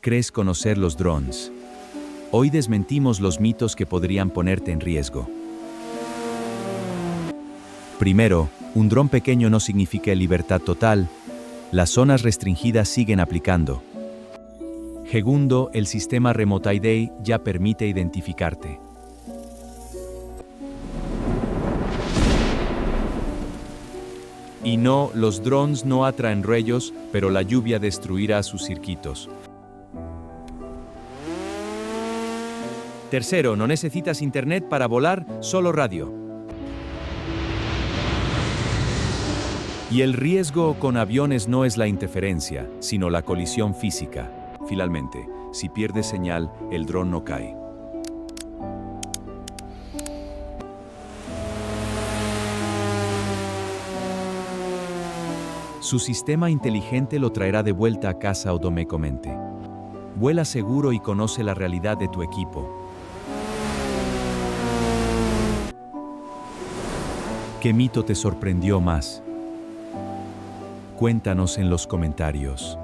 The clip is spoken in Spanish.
crees conocer los drones. Hoy desmentimos los mitos que podrían ponerte en riesgo. Primero, un dron pequeño no significa libertad total. Las zonas restringidas siguen aplicando. Segundo, el sistema Remote ID ya permite identificarte. Y no, los drones no atraen rayos, pero la lluvia destruirá sus circuitos. Tercero, no necesitas internet para volar, solo radio. Y el riesgo con aviones no es la interferencia, sino la colisión física. Finalmente, si pierdes señal, el dron no cae. Su sistema inteligente lo traerá de vuelta a casa automáticamente. Vuela seguro y conoce la realidad de tu equipo. ¿Qué mito te sorprendió más? Cuéntanos en los comentarios.